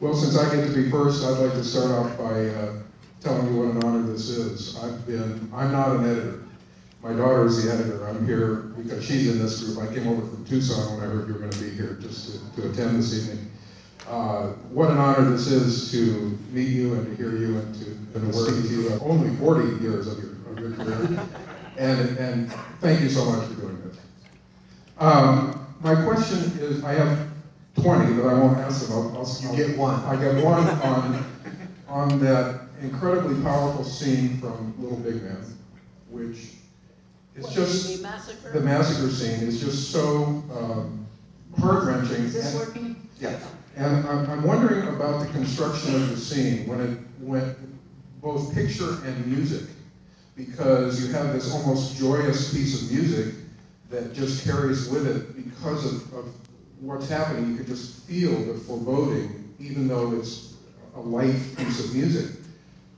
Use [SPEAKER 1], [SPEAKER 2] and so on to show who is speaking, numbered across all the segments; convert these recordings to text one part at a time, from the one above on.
[SPEAKER 1] Well, since I get to be first, I'd like to start off by telling you what an honor this is. I'm not an editor. My daughter is the editor. I'm here because she's in this group. I came over from Tucson when I heard you were going to be here just to attend this evening. What an honor this is to meet you and to hear you and to work with you. Only 40 years of your career. And thank you so much for doing this. My question is, I have 20, but I won't ask them.
[SPEAKER 2] You get one.
[SPEAKER 1] I get one on that incredibly powerful scene from Little Big Man, which is just
[SPEAKER 3] the massacre.
[SPEAKER 1] The massacre scene is just so heart-wrenching.
[SPEAKER 3] Is this working?
[SPEAKER 2] Yeah.
[SPEAKER 1] And I'm wondering about the construction of the scene when it went both picture and music, because you have this almost joyous piece of music that just carries with it because of what's happening. You could just feel the foreboding, even though it's a light piece of music.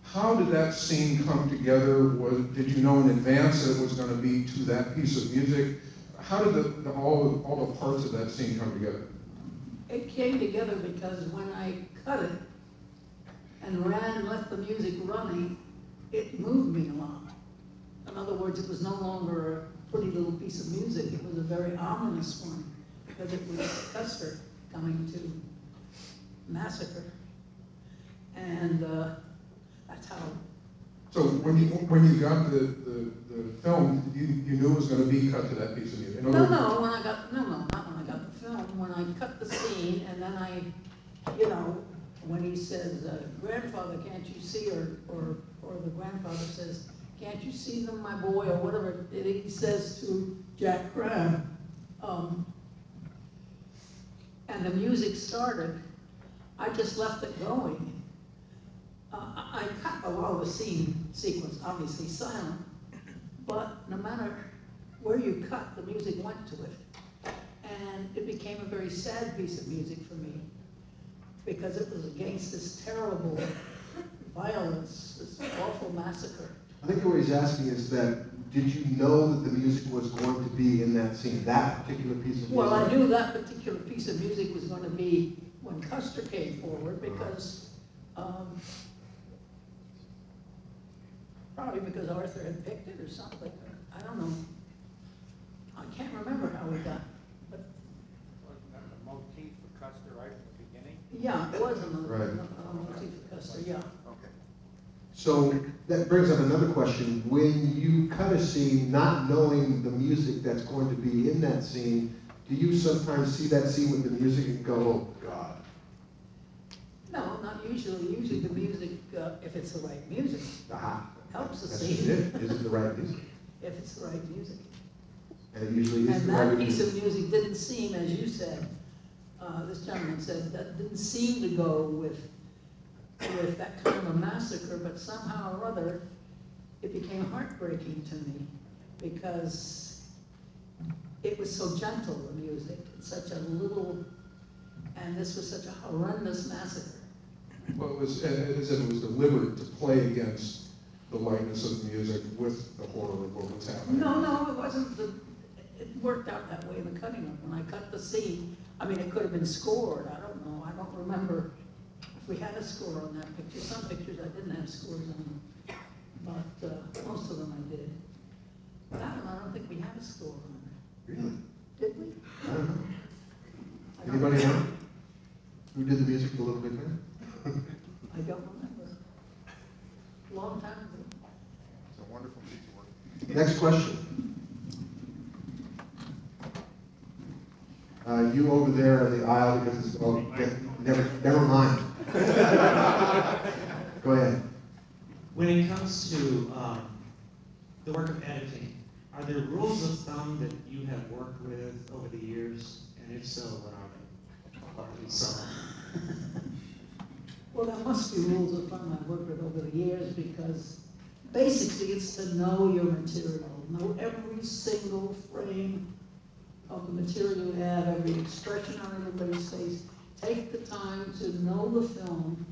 [SPEAKER 1] How did that scene come together? Did you know in advance that it was going to be to that piece of music? How did all the parts of that scene come together?
[SPEAKER 3] It came together because when I cut it and left the music running, it moved me a lot. In other words, it was no longer a pretty little piece of music. It was a very ominous one because it was Custer coming to massacre. And that's how.
[SPEAKER 1] So when you got the film, you knew it was going to be cut to that piece of music?
[SPEAKER 3] No, not when I got the film. When I cut the scene, and then when he says, "Grandfather, can't you see?" or the grandfather says, "Can't you see them, my boy?" or whatever he says to Jack Crab, and the music started, I just left it going. I cut a lot of the scene sequence, obviously silent, but no matter where you cut, the music went to it. And it became a very sad piece of music for me, because it was against this terrible violence, this awful massacre.
[SPEAKER 2] I think what he's asking is that, did you know that the music was going to be in that scene, that particular piece of music?
[SPEAKER 3] Well, I knew that particular piece of music was going to be when Custer came forward, because probably because Arthur had picked it or something. I don't know. I can't remember how we got. But
[SPEAKER 4] wasn't that the motif for Custer right at the beginning?
[SPEAKER 3] Yeah, it was a motif for Custer. Yeah.
[SPEAKER 2] Okay. So that brings up another question. When you cut a scene, not knowing the music that's going to be in that scene, do you sometimes see that scene with the music and go, "Oh God"?
[SPEAKER 3] No, not usually. Usually the music, if it's the right music, helps the scene.
[SPEAKER 2] Is it the right music?
[SPEAKER 3] If it's the right music.
[SPEAKER 2] And it usually is
[SPEAKER 3] and
[SPEAKER 2] the right
[SPEAKER 3] that
[SPEAKER 2] music.
[SPEAKER 3] piece of music didn't seem, as you said, this gentleman said, that didn't seem to go with that kind of a massacre, but somehow or other, it became heartbreaking to me, because it was so gentle, the music, it's such a little, and this was such a horrendous massacre.
[SPEAKER 1] Well, it was as if it was deliberate to play against the lightness of the music with the horror of what was happening.
[SPEAKER 3] No, it wasn't. It worked out that way in the cutting room. When I cut the scene, I mean, it could have been scored. I don't know. I don't remember if we had a score on that picture. Some pictures I didn't have scores on them, but most of them I did. But that one, I don't think we had a score on it.
[SPEAKER 2] Really?
[SPEAKER 3] Did we?
[SPEAKER 2] I don't know. Anybody know? Who did the music for Little Big Man?
[SPEAKER 3] I don't remember. Long time ago.
[SPEAKER 2] It's a wonderful piece of work. Next question. You over there in the aisle, because it's, well, never mind. Go ahead.
[SPEAKER 5] When it comes to the work of editing, are there rules of thumb that you have worked with over the years? And if so, what are they? Probably some.
[SPEAKER 3] Well, there must be rules of thumb I've worked with over the years, because basically it's to know your material, know every single frame of the material you have, every expression on everybody's face. Take the time to know the film,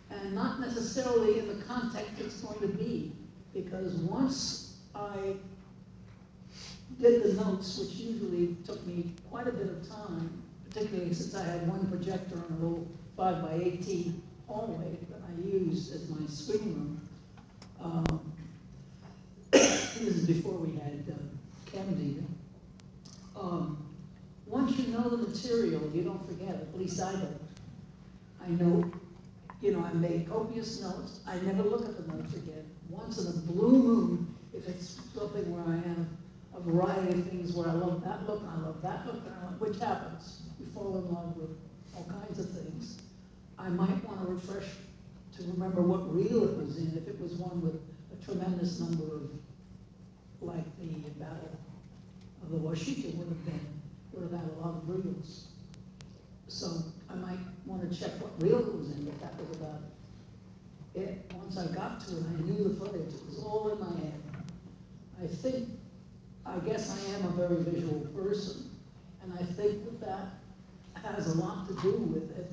[SPEAKER 3] and not necessarily in the context it's going to be, because once I did the notes, which usually took me quite a bit of time, particularly since I had one projector on a little 5 by 18 hallway that I used as my screen room. This is before we had cameras even. Once you know the material, you don't forget, at least I don't. I know, I made copious notes. I never look at the notes again. Once in a blue moon, if it's something where I have a variety of things where I love that look, and I love that look, which happens. We fall in love with all kinds of things. I might want to refresh to remember what reel it was in, if it was one with a tremendous number of, like the Battle of the Washita would have had a lot of reels. So I might want to check what reel it was in, but that was about it. Once I got to it, I knew the footage. It was all in my head. I guess I am a very visual person, and I think that has a lot to do with it.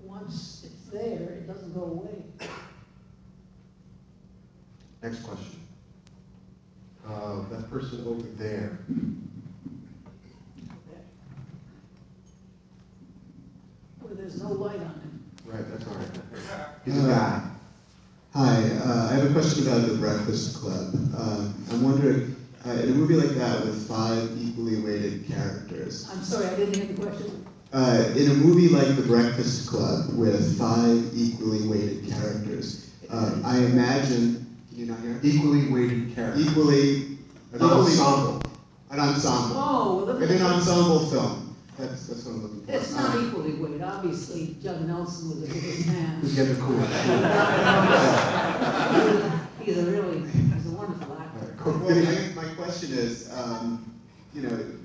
[SPEAKER 3] Once it's there, it doesn't go away.
[SPEAKER 2] Next question. That person over there.
[SPEAKER 3] Where there's no light on him.
[SPEAKER 2] Right, that's all right. He's a guy.
[SPEAKER 6] Hi, I have a question about The Breakfast Club. I'm wondering, in a movie like that with 5 equally weighted characters.
[SPEAKER 3] I'm sorry, I didn't hear the question.
[SPEAKER 6] In a movie like The Breakfast Club with 5 equally weighted characters, I imagine, can you not hear?
[SPEAKER 2] Equally weighted character.
[SPEAKER 6] Equally,
[SPEAKER 2] An ensemble.
[SPEAKER 6] An ensemble.
[SPEAKER 3] Oh, well,
[SPEAKER 6] In an ensemble film. That's what I'm looking for.
[SPEAKER 3] it's not equally weighted. Obviously, Judd Nelson was the biggest man.
[SPEAKER 2] Who's getting the cool?
[SPEAKER 3] He's a wonderful actor.
[SPEAKER 6] Well, my question is,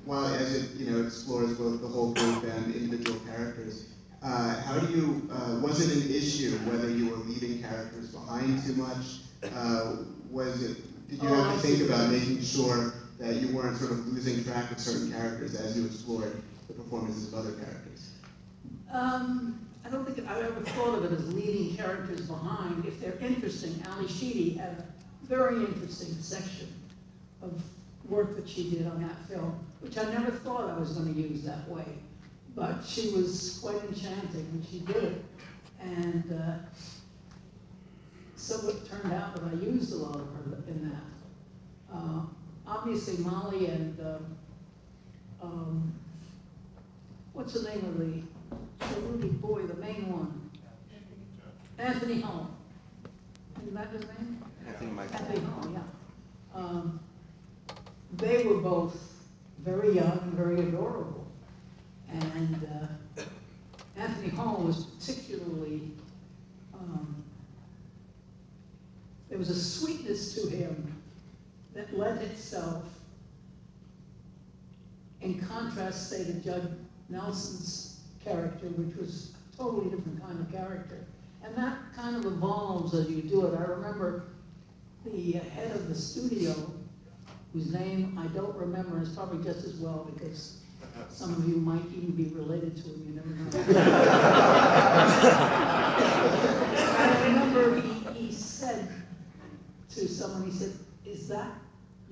[SPEAKER 6] while as it explores both the whole group and individual characters, how do you was it an issue whether you were leaving characters behind too much? Did you have to think about making sure that you weren't sort of losing track of certain characters as you explored the performances of other characters?
[SPEAKER 3] I don't think I ever thought of it as leaving characters behind. If they're interesting, Ali Sheedy had a very interesting section of work that she did on that film, which I never thought I was going to use that way. But she was quite enchanting when she did it. And so it turned out that I used a lot of her in that. Obviously, Molly and what's the name of the Rudy boy, the main one? Anthony Hall. Isn't that his name? Anthony Hall, yeah. They were both very young and very adorable. And Anthony Hall was particularly, there was a sweetness to him that lent itself, in contrast, say, to Judd Nelson's character, which was a totally different kind of character. And that kind of evolves as you do it. I remember the head of the studio, whose name I don't remember, and it's probably just as well because some of you might even be related to him, you never know. I remember he said to someone, he said,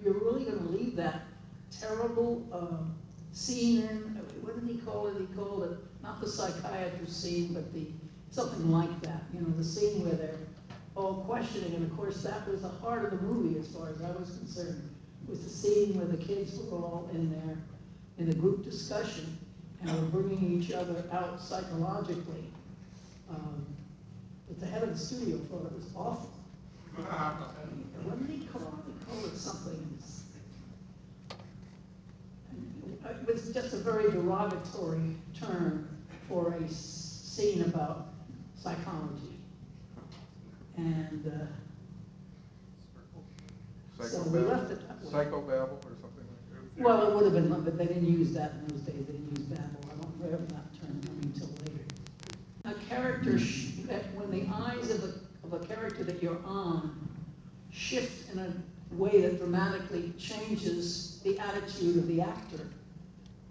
[SPEAKER 3] you're really going to leave that terrible scene in, what did he call it? He called it, not the psychiatrist scene, but something like that, the scene where they're all questioning, and of course that was the heart of the movie as far as I was concerned, was the scene where the kids were all in the group discussion and were bringing each other out psychologically. But the head of the studio thought it was awful. What did he call it? He called it something. It was just a very derogatory term for a scene about psychology. And so we left it that way.
[SPEAKER 1] Psychobabble or something like that?
[SPEAKER 3] Well, it would have been, but they didn't use that in those days. They didn't use babble. I don't remember that term coming until later. A character, when the eyes of a character that you're on shift in a way that dramatically changes the attitude of the actor,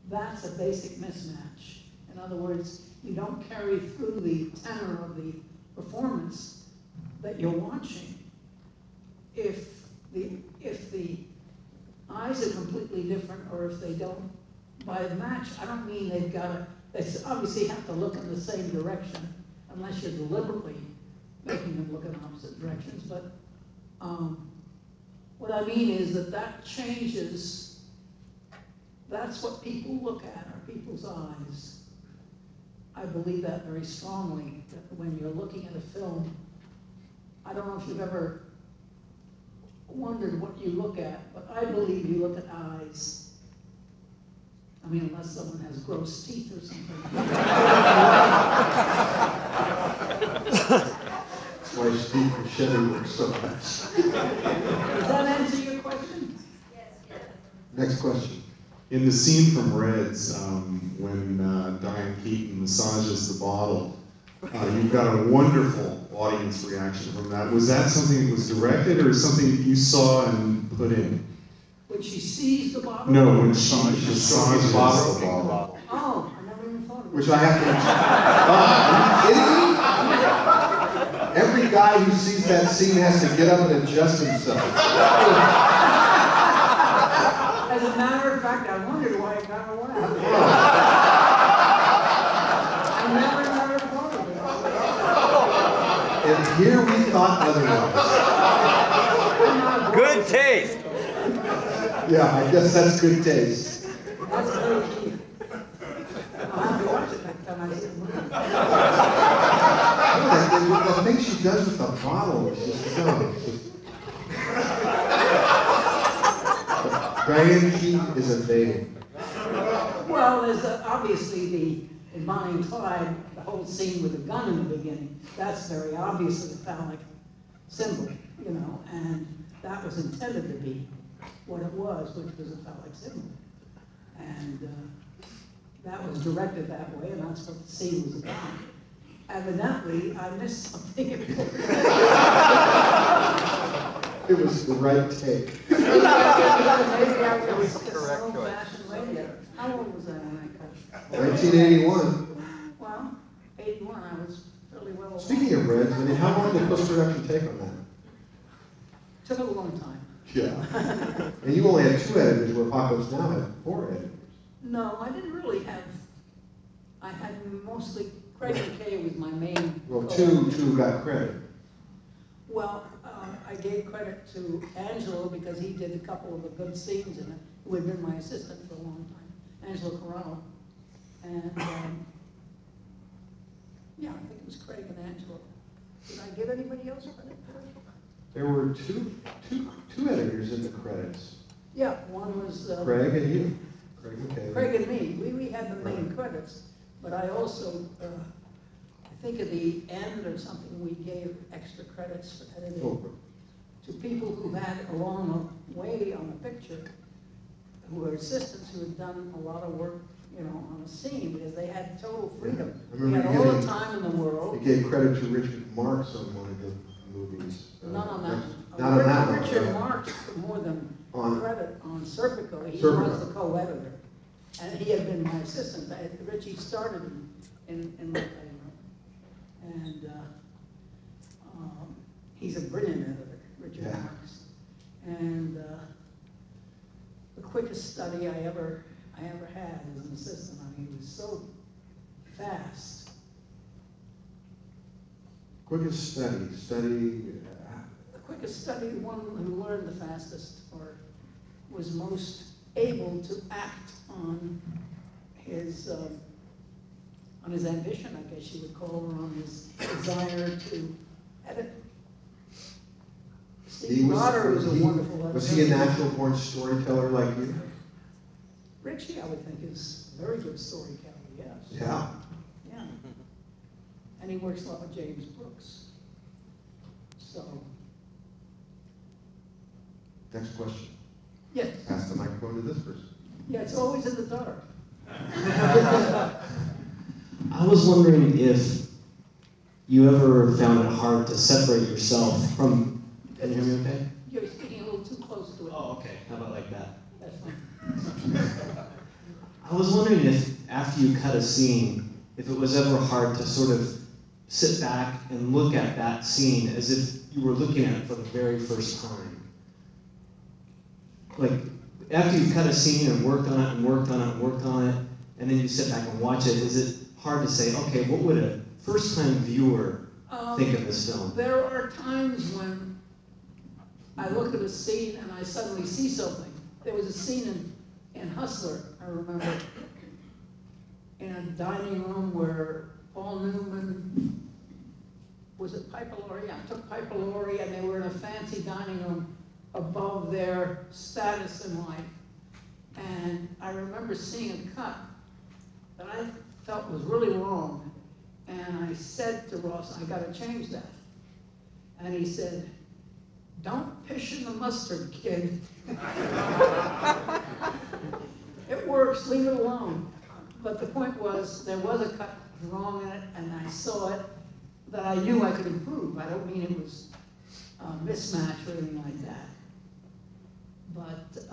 [SPEAKER 3] that's a basic mismatch. In other words, you don't carry through the tenor of the performance that you're watching. If the eyes are completely different, or if they don't, by the match, I don't mean they've got to they obviously have to look in the same direction, unless you're deliberately making them look in opposite directions, but what I mean is that changes, that's what people look at, are people's eyes. I believe that very strongly, that when you're looking at a film, I don't know if you've ever wondered what you look at, but I believe you look at eyes. I mean, unless someone has gross teeth or something.
[SPEAKER 2] That's why Steve Buscemi works so much.
[SPEAKER 3] Does that answer your question? Yes.
[SPEAKER 2] Next question.
[SPEAKER 7] In the scene from Reds, when Diane Keaton massages the bottle, you've got a wonderful audience reaction from that. Was that something that was directed, or something that you saw and put in?
[SPEAKER 3] When she sees the bottle?
[SPEAKER 7] No, when she massages the bottle.
[SPEAKER 3] Oh, I never even thought of it.
[SPEAKER 2] Which I have to. Are you kidding me? Every guy who sees that scene has to get up and adjust himself.
[SPEAKER 3] As a matter of fact, I wondered why it got away. I never thought of it.
[SPEAKER 2] And here we thought otherwise.
[SPEAKER 8] Good taste.
[SPEAKER 2] Yeah, I guess that's good taste.
[SPEAKER 3] That's very key. I'll have to watch it next time I see the movie.
[SPEAKER 2] The thing she does with the bottle is just so. Diane Keaton is a babe.
[SPEAKER 3] Well, there's obviously in Bonnie and Clyde, the whole scene with the gun in the beginning, that's very obviously a phallic symbol, you know, and that was intended to be what it was, which was a phallic symbol. And that was directed that way, and that's what the scene was about. Evidently, I missed something important.
[SPEAKER 2] It was the right take.
[SPEAKER 3] Maybe I was just an old-fashioned radio. How old was I when I cut it?
[SPEAKER 2] 1981.
[SPEAKER 3] Well, 81, I was fairly well along.
[SPEAKER 2] Speaking of Reds, I mean, how long did post-production take on that?
[SPEAKER 3] Took a long time.
[SPEAKER 2] Yeah. And you only had 2 editors, where Apocalypse Now had 4 editors.
[SPEAKER 3] No, I didn't really have, I had mostly, Craig McKay was my main.
[SPEAKER 2] Well, two got credit.
[SPEAKER 3] Well, I gave credit to Angelo because he did a couple of the good scenes in it, who had been my assistant for a long time, Angelo Corrado. And yeah, I think it was Craig and Angelo. Did I give anybody else credit for it?
[SPEAKER 2] There were two editors in the credits.
[SPEAKER 3] Yeah, one was
[SPEAKER 2] Craig and you. Craig McKay.
[SPEAKER 3] Craig and me. We had the main credits, but I also, I think at the end or something, we gave extra credits for editing to people who had along the way on the picture, who were assistants who had done a lot of work, you know, on a scene, because they had total freedom. We had all the time in the world.
[SPEAKER 2] You gave credit to Richard Marks on one of the movies.
[SPEAKER 3] Not on that.
[SPEAKER 2] Not on that one.
[SPEAKER 3] Richard Marks more than credit on Serpico. He was the co-editor, and he had been my assistant. Richie started in my and he's a brilliant editor, Richard Marks. And the quickest study I ever had as an assistant. I mean, he was so fast.
[SPEAKER 2] Quickest study.
[SPEAKER 3] The quickest study, the one who learned the fastest, or was most able to act on his ambition, I guess you would call, or on his desire to edit. Steve Rotter was a wonderful editor.
[SPEAKER 2] Was he a natural-born storyteller like you?
[SPEAKER 3] Richie, I would think, is a very good storyteller, yes.
[SPEAKER 2] Yeah.
[SPEAKER 3] Yeah. And he works a lot with James Brooks. So.
[SPEAKER 2] Next question.
[SPEAKER 3] Yes.
[SPEAKER 2] Pass the microphone to this person.
[SPEAKER 3] Yeah, it's always in the dark.
[SPEAKER 9] I was wondering if you ever found it hard to separate yourself from. Can you hear me okay?
[SPEAKER 3] You're speaking a little too close to it.
[SPEAKER 9] Oh, okay. How about like that?
[SPEAKER 3] That's fine.
[SPEAKER 9] I was wondering if, after you cut a scene, if it was ever hard to sort of sit back and look at that scene as if you were looking at it for the very first time. Like, after you cut a scene and worked on it and worked on it and worked on it, and then you sit back and watch it, is it hard to say, okay, what would a first-time viewer think of this film?
[SPEAKER 3] There are times when I look at a scene and I suddenly see something. There was a scene in Hustler, I remember, in a dining room where Paul Newman, was it Piper Laurie? Yeah, took Piper Laurie, and they were in a fancy dining room above their status in life. And I remember seeing a cut that I felt was really wrong. And I said to Ross, I gotta change that. And he said, don't pish in the mustard, kid. It works, leave it alone. But the point was, there was a cut wrong in it, and I saw it that I knew I could improve. I don't mean it was a mismatch or anything like that. But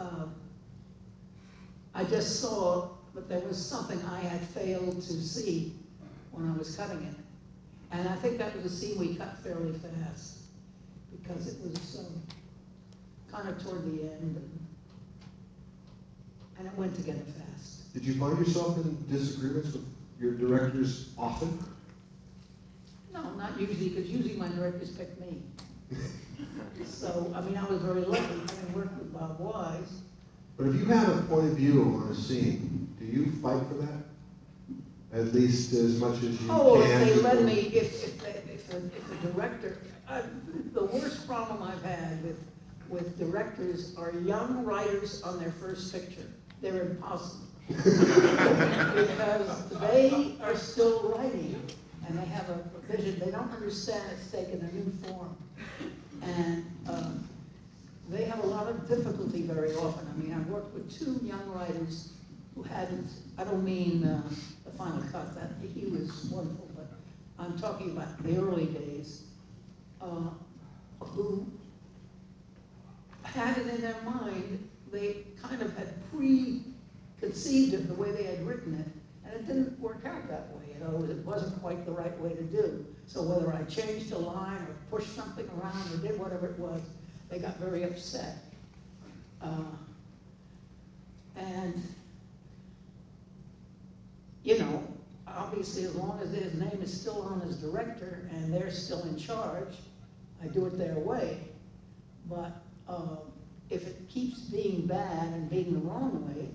[SPEAKER 3] I just saw that there was something I had failed to see when I was cutting it. And I think that was a scene we cut fairly fast, because it was kind of toward the end, and it went together fast.
[SPEAKER 2] Did you find yourself in disagreements with your directors often?
[SPEAKER 3] No, not usually, because usually my directors pick me. So, I mean, I was very lucky having worked with Bob Wise.
[SPEAKER 2] But if you have a point of view on a scene, do you fight for that? At least as much as you
[SPEAKER 3] Oh,
[SPEAKER 2] can?
[SPEAKER 3] if they let me, if the director, the worst problem I've had with directors are young writers on their first picture. They're impossible. Because they are still writing, and they have a vision. They don't understand it's taken a new form. And they have a lot of difficulty very often. I mean, I've worked with two young writers who hadn't, I don't mean the final cut, that he was wonderful, but I'm talking about the early days, who had it in their mind, they kind of had preconceived it the way they had written it, and it didn't work out that way. You know, it wasn't quite the right way to do. So whether I changed a line or pushed something around or did whatever it was, they got very upset. And, you know, obviously as long as his name is still on as director and they're still in charge, I do it their way. But if it keeps being bad and being the wrong way,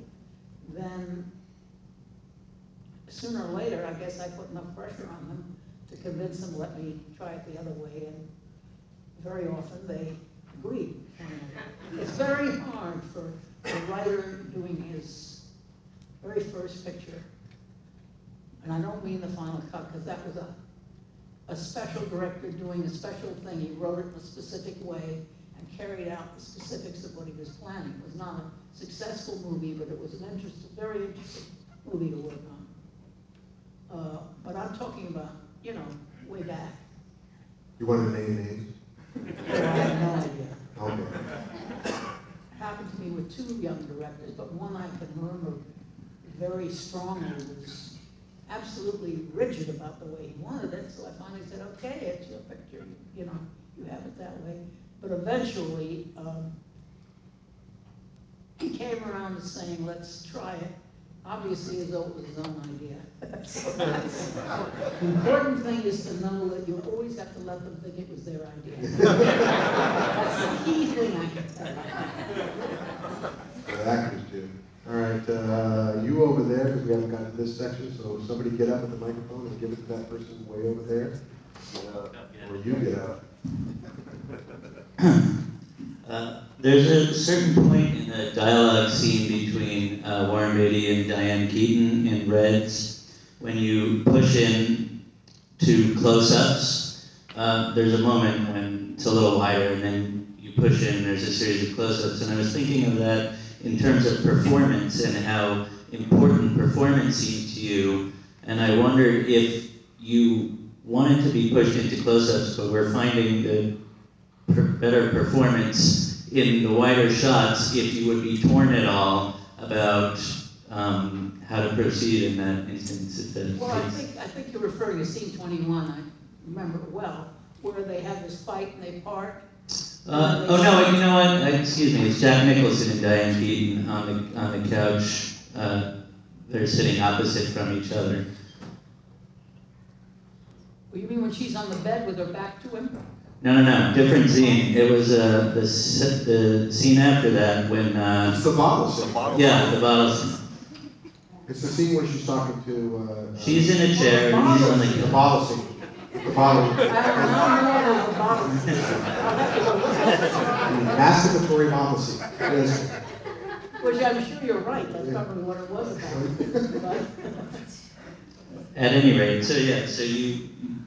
[SPEAKER 3] then sooner or later, I guess I put enough pressure on them to convince them to let me try it the other way, and very often they agree. It's very hard for a writer doing his very first picture, and I don't mean the final cut, because that was a special director doing a special thing. He wrote it in a specific way and carried out the specifics of what he was planning. It was not a successful movie, but it was an interesting, very interesting movie to work on. But I'm talking about, you know, way back.
[SPEAKER 2] You want to name names?
[SPEAKER 3] I have no idea.
[SPEAKER 2] Okay.
[SPEAKER 3] Happened to me with two young directors, but one I can remember very strongly was absolutely rigid about the way he wanted it. So I finally said, okay, it's your picture, you know, you have it that way. But eventually, he came around to saying, let's try it. Obviously, as though it was his own idea. So the important thing is to know that you always have to let them think it was their idea. That's the key thing I can tell you.
[SPEAKER 2] The actors do. All right, you over there, because we haven't gotten to this section, so somebody get up at the microphone and give it to that person way over there. Or you get up.
[SPEAKER 8] There's a certain point in the dialogue scene between Warren Beatty and Diane Keaton in Reds when you push in to close-ups. There's a moment when it's a little wider and then you push in and there's a series of close-ups. And I was thinking of that in terms of performance and how important performance seemed to you. And I wondered if you wanted to be pushed into close-ups, but we're finding the better performance in the wider shots, if you would be torn at all about how to proceed in that instance.
[SPEAKER 3] Well, I think you're referring to scene 21, I remember it well, where they have this fight and they part.
[SPEAKER 8] Oh no, you know what, excuse me, it's Jack Nicholson and Diane Keaton on the couch they're sitting opposite from each other.
[SPEAKER 3] Well, you mean when she's on the bed with her back to him?
[SPEAKER 8] No, different scene. It was the scene after that when.
[SPEAKER 2] It's the bottle scene.
[SPEAKER 8] Yeah, the bottle scene.
[SPEAKER 2] It's the scene where she's talking to.
[SPEAKER 8] She's in a chair and he's on
[SPEAKER 2] The bottle scene. The bottle. Masturbatory bottle scene. Yes.
[SPEAKER 3] Which I'm sure you're right, that's probably what it was about.
[SPEAKER 8] At any rate, so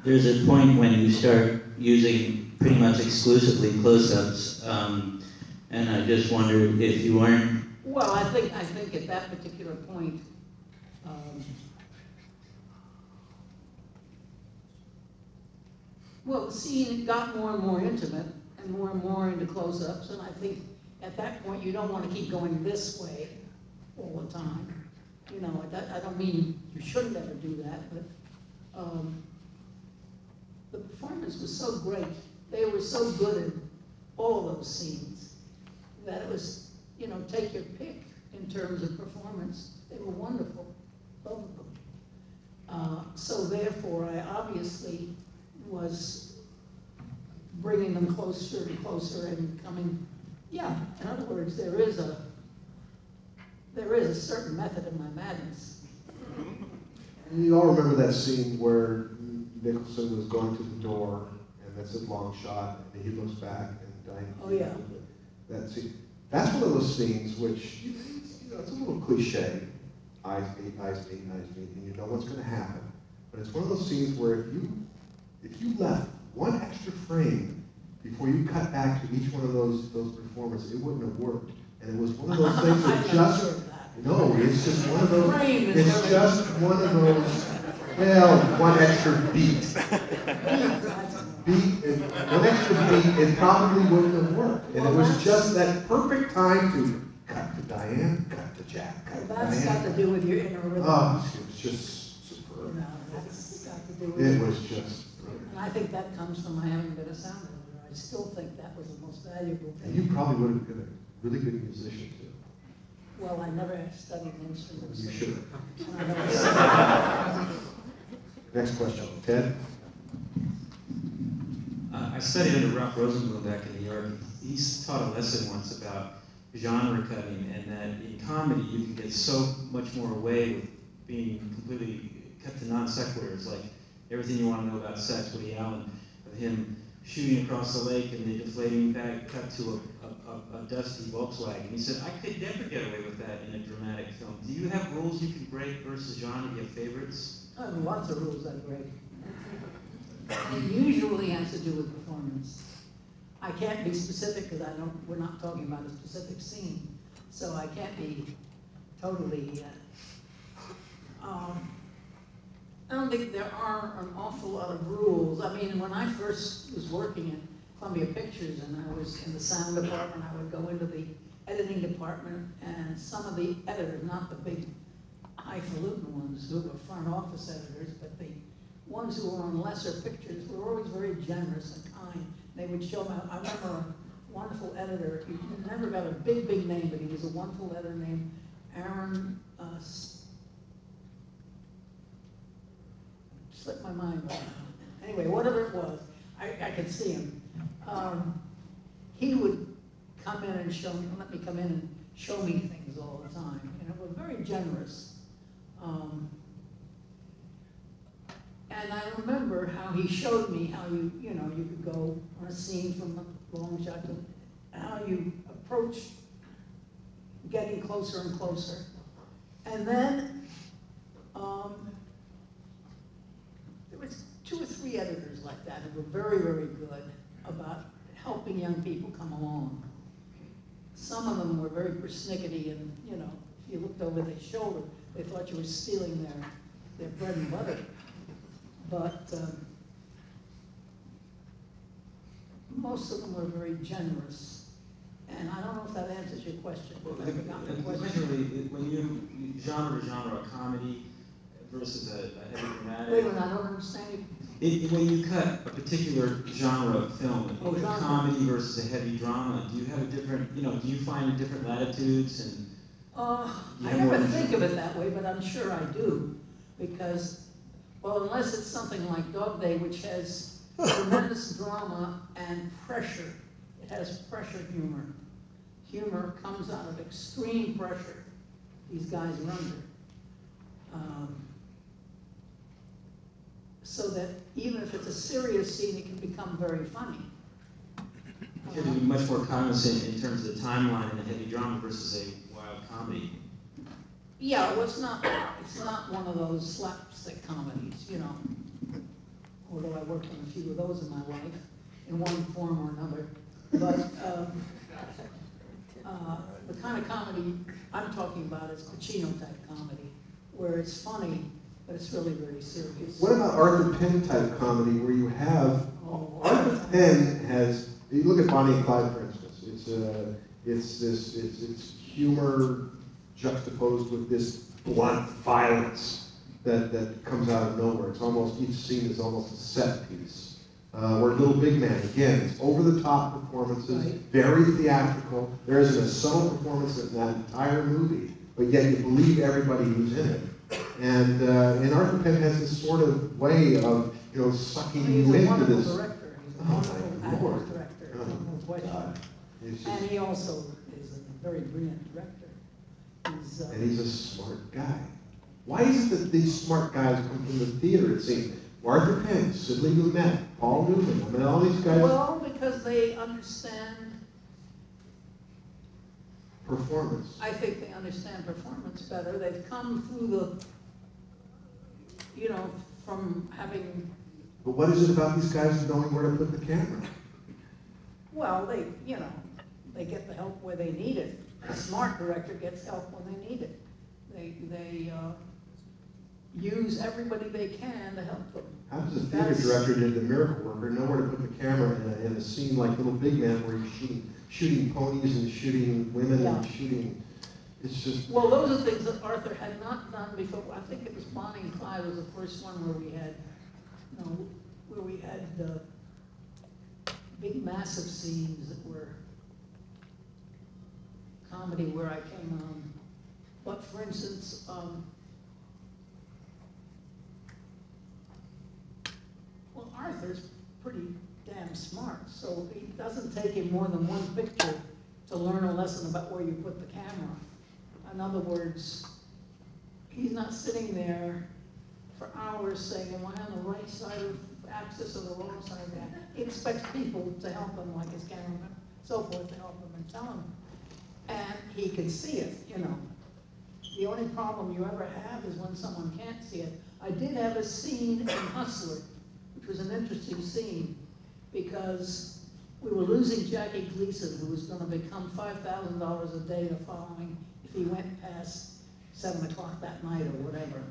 [SPEAKER 8] there's a point when you start using pretty much exclusively close-ups, and I just wondered if you weren't.
[SPEAKER 3] Well, I think at that particular point, well, the scene got more and more intimate and more into close-ups, and I think at that point you don't want to keep going this way all the time. You know, I don't mean you shouldn't ever do that, but the performance was so great. They were so good in all those scenes that it was, you know, take your pick in terms of performance. They were wonderful, both of them. So therefore, I obviously was bringing them closer and closer and coming, yeah, in other words, there is a certain method in my madness.
[SPEAKER 2] And you all remember that scene where Nicholson was going to the door, and that's a long shot, and he looks back, and Diane.
[SPEAKER 3] Oh, yeah.
[SPEAKER 2] That scene. That's one of those scenes which, you know, it's a little cliche. Eyes meet, and you know what's going to happen. But it's one of those scenes where if you left one extra frame before you cut back to each one of those performances, it wouldn't have worked. And it was one of those things that just, no, it's just one of those, it's just one of those, well, one extra beat. One extra beat, it probably wouldn't have worked. And it was just that perfect time to cut to Diane, cut to Jack, cut to Diane.
[SPEAKER 3] That's got to do with your inner rhythm.
[SPEAKER 2] Oh, it was just superb.
[SPEAKER 3] You know, that's got to do with
[SPEAKER 2] It was just brilliant.
[SPEAKER 3] And I think that comes from my having been a sound editor. I still think that was the most valuable thing.
[SPEAKER 2] And you probably would have been a really good musician too.
[SPEAKER 3] Well, I never studied instruments.
[SPEAKER 2] You should
[SPEAKER 3] And I never
[SPEAKER 2] Next question, Ted?
[SPEAKER 5] I studied under Ralph Rosenblum back in New York. He taught a lesson once about genre cutting, and that in comedy you can get so much more away with being completely cut to non sequiturs, like Everything You Want to Know About Sex, Woody Allen, with him shooting across the lake and the deflating bag cut to a dusty Volkswagen. He said, I could never get away with that in a dramatic film. Do you have rules you can break versus genre? Do you have favorites?
[SPEAKER 3] I have lots of rules I break. It usually has to do with performance. I can't be specific because we're not talking about a specific scene. So I can't be totally, I don't think there are an awful lot of rules. I mean, when I first was working at Columbia Pictures and I was in the sound department, I would go into the editing department, and some of the editors, not the big highfalutin ones who were front office editors, but the ones who were on lesser pictures were always very generous and kind. They would show me, I remember a wonderful editor, he never got a big name, but he was a wonderful editor named Aaron, slipped my mind right now. Anyway, whatever it was, I could see him. He would come in and let me come in and show me things all the time. And it was very generous. And I remember how he showed me how you could go on a scene from a long shot to how you approach getting closer and closer. And then there was 2 or 3 editors like that who were very, very good about helping young people come along. Some of them were very persnickety, and if you looked over their shoulder, they thought you were stealing their bread and butter. But most of them were very generous. And I don't know if that answers your question.
[SPEAKER 5] Well, the question really, when you genre to genre, a comedy versus a heavy dramatic.
[SPEAKER 3] Wait a minute, I don't understand you.
[SPEAKER 5] When you cut a particular genre of film,
[SPEAKER 3] Genre.
[SPEAKER 5] a comedy versus a heavy drama, do you have a different, do you find different latitudes and
[SPEAKER 3] I never think of it that way, but I'm sure I do, because, well, unless it's something like Dog Day, which has tremendous drama and pressure. It has pressure humor. Humor comes out of extreme pressure these guys are under. So that even if it's a serious scene, it can become very funny.
[SPEAKER 5] You have to be much more cognizant in terms of the timeline in a heavy drama versus a wild comedy.
[SPEAKER 3] Yeah, well, it's not one of those slapstick comedies, you know. Although I worked on a few of those in my life, in one form or another. But the kind of comedy I'm talking about is Pacino type comedy, where it's funny, but it's really very serious.
[SPEAKER 2] What about Arthur Penn type comedy, where you have Arthur Penn has? You look at Bonnie and Clyde, for instance. It's humor juxtaposed with this blunt violence that comes out of nowhere. It's almost, each scene is almost a set piece. Where Little Big Man, again, it's over-the-top performances,
[SPEAKER 3] Right.
[SPEAKER 2] very theatrical. There isn't a subtle performance in that entire movie, but yet you believe everybody who's in it. And Arthur Penn has this sort of way of, sucking
[SPEAKER 3] He's
[SPEAKER 2] you
[SPEAKER 3] a
[SPEAKER 2] into
[SPEAKER 3] wonderful
[SPEAKER 2] this.
[SPEAKER 3] director. He's a
[SPEAKER 2] Oh,
[SPEAKER 3] wonderful
[SPEAKER 2] my
[SPEAKER 3] actor
[SPEAKER 2] Lord.
[SPEAKER 3] director.
[SPEAKER 2] Oh,
[SPEAKER 3] No question.
[SPEAKER 2] God. It's just-
[SPEAKER 3] And he also is a very brilliant director.
[SPEAKER 2] And he's a smart guy. Why is it that these smart guys come from the theater, it seems? Arthur Penn, Sidney Lumet, Paul Newman, I mean, all these guys.
[SPEAKER 3] Well, because they understand,
[SPEAKER 2] Performance.
[SPEAKER 3] I think they understand performance better. They've come through from having,
[SPEAKER 2] But what is it about these guys knowing where to put the camera?
[SPEAKER 3] well, they get the help where they need it. A smart director gets help when they need it. They use everybody they can to help them.
[SPEAKER 2] How does a theater director did The Miracle Worker know where to put the camera in a scene like Little Big Man, where he's shooting ponies and shooting women and shooting, it's just...
[SPEAKER 3] Well, those are things that Arthur had not done before. I think it was Bonnie and Clyde was the first one where we had big massive scenes that were comedy where I came on. But for instance, Arthur's pretty damn smart, so it doesn't take him more than one picture to learn a lesson about where you put the camera. In other words, he's not sitting there for hours saying, am I on the right side of the axis or the wrong side of that? He expects people to help him, like his cameraman, so forth, to help him and tell him. And he can see it, The only problem you ever have is when someone can't see it. I did have a scene in Hustler, which was an interesting scene, because we were losing Jackie Gleason, who was going to become $5,000 a day the following if he went past 7 o'clock that night or whatever.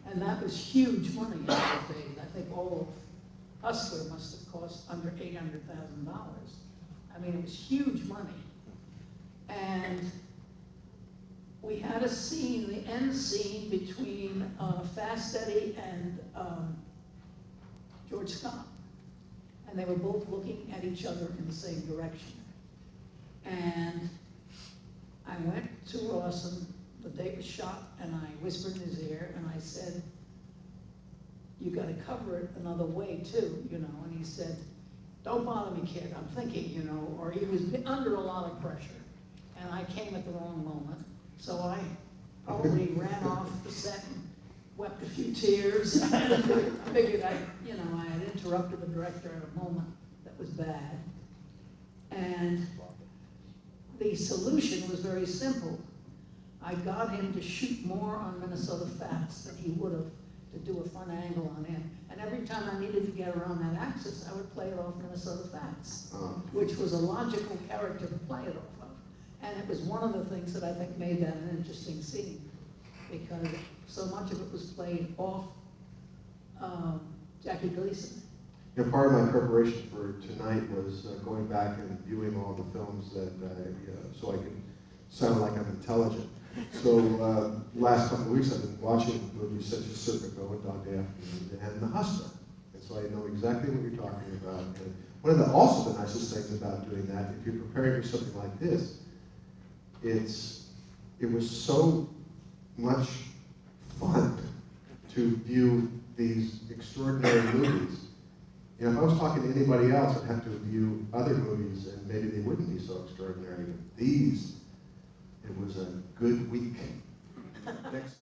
[SPEAKER 3] And that was huge money in those days. I think all of Hustler must have cost under $800,000. I mean, it was huge money. And we had a scene, the end scene between Fast Eddie and George Scott. And they were both looking at each other in the same direction. And I went to Rawson the day it was shot, and I whispered in his ear, and I said, you got to cover it another way too, And he said, don't bother me, kid, I'm thinking, or he was under a lot of pressure. And I came at the wrong moment. So I probably ran off the set and wept a few tears. I figured I had interrupted the director at a moment that was bad. And the solution was very simple. I got him to shoot more on Minnesota Fats than he would have to do a front angle on him. And every time I needed to get around that axis, I would play it off Minnesota Fats, which was a logical character to play it off of. And it was one of the things that I think made that an interesting scene, because so much of it was played off Jackie Gleason.
[SPEAKER 2] Part of my preparation for tonight was going back and viewing all the films that so I could sound like I'm intelligent. So last couple of weeks I've been watching movies such as Serpico and Dog Day Afternoon and The Hustler. And so I know exactly what you're talking about. And one of also the nicest things about doing that, if you're preparing for something like this, it's it was so much fun to view these extraordinary movies. You know, if I was talking to anybody else, I'd have to view other movies and maybe they wouldn't be so extraordinary. But these, it was a good week. Next.